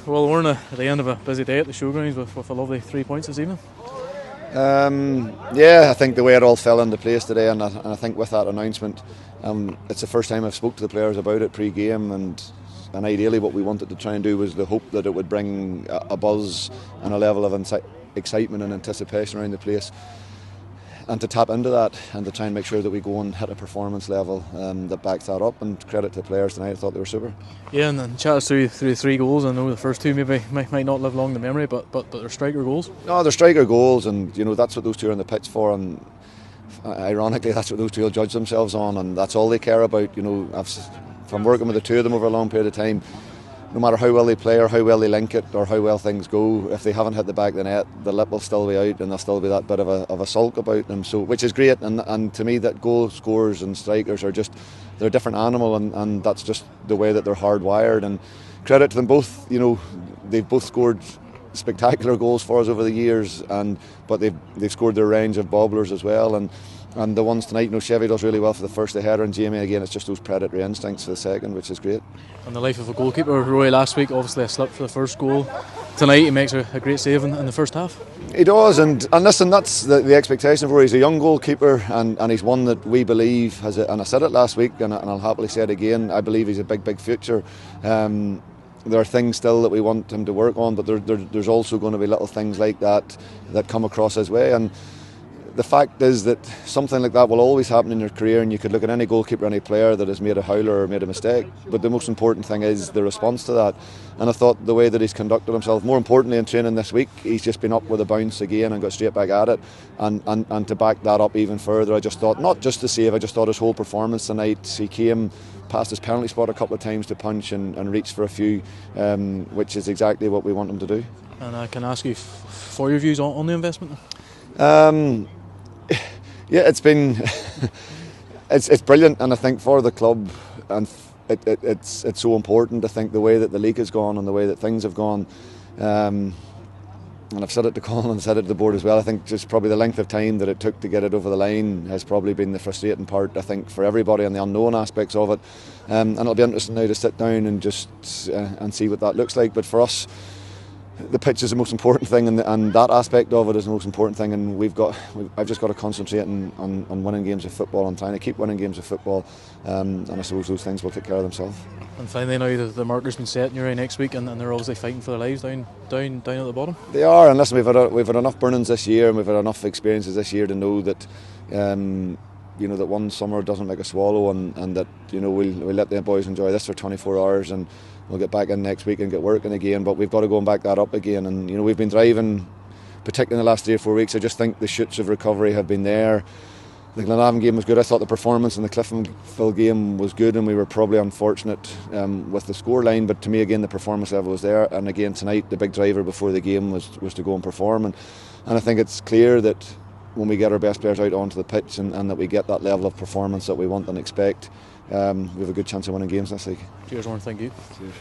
Well, we're at the end of a busy day at the Showgrounds with a lovely 3 points this evening. Yeah, I think the way it all fell into place today, and I think with that announcement, it's the first time I've spoke to the players about it pre-game, and ideally what we wanted to try and do was the hope that it would bring a buzz and a level of excitement and anticipation around the place, and to tap into that and to try and make sure that we go and hit a performance level that backs that up. And credit to the players tonight, I thought they were super. Yeah, and then chat us through the 3 goals. I know the first 2 maybe might not live long in memory, but they're striker goals. No, they're striker goals, and that's what those 2 are on the pitch for, and ironically that's what those 2 will judge themselves on, and that's all they care about. If I'm working with the 2 of them over a long period of time, no matter how well they play or how well they link it or how well things go, if they haven't hit the back of the net, the lip will still be out and there'll still be that bit of a sulk about them. So, which is great, and to me that goal scorers and strikers are they're a different animal, and that's just the way that they're hardwired. And credit to them both. They've both scored spectacular goals for us over the years, but they've scored their range of bobblers as well. And the ones tonight, Chevy does really well for the first header, and Jamie again, it's just those predatory instincts for the second, which is great. And the life of a goalkeeper. Roy last week obviously a slip for the first goal. Tonight he makes a great save in the first half. He does, and listen, that's the expectation for him. He's a young goalkeeper, and he's one that we believe has and I said it last week, and I'll happily say it again, I believe he's a big future. There are things still that we want him to work on, but there's also going to be little things like that come across his way. And the fact is that something like that will always happen in your career, and you could look at any goalkeeper, any player that has made a howler or made a mistake, but the most important thing is the response to that. And I thought the way that he's conducted himself, more importantly in training this week, he's just been up with a bounce again and got straight back at it, and to back that up even further, I just thought, not just the save, I just thought his whole performance tonight, he came past his penalty spot a couple of times to punch and reach for a few, which is exactly what we want him to do. And I can ask you for your views on the investment? Yeah, it's been it's brilliant, and I think for the club, and it's so important. I think the way that the league has gone and the way that things have gone, and I've said it to Colin and said it to the board as well, I think just probably the length of time that it took to get it over the line has probably been the frustrating part, I think, for everybody, and the unknown aspects of it. And it'll be interesting now to sit down and just and see what that looks like. But for us, the pitch is the most important thing, and that aspect of it is the most important thing, and I've just got to concentrate on winning games of football and trying to keep winning games of football, and I suppose those things will take care of themselves. And finally, now the marker's been set in your eye next week, and they're obviously fighting for their lives down at the bottom. They are, and listen, we've had enough burnings this year, and we've had enough experiences this year to know that that one summer doesn't make a swallow, and that we'll let the boys enjoy this for 24 hours, and we'll get back in next week and get working again. But we've got to go and back that up again, and we've been driving, particularly in the last 3 or 4 weeks. I just think the shoots of recovery have been there. The Glenavon game was good. I thought the performance in the Cliftonville game was good, and we were probably unfortunate with the scoreline, but to me again the performance level was there. And again tonight the big driver before the game was to go and perform, and I think it's clear that when we get our best players out onto the pitch and that we get that level of performance that we want and expect, we have a good chance of winning games this week. Cheers, Oran. Thank you. Cheers.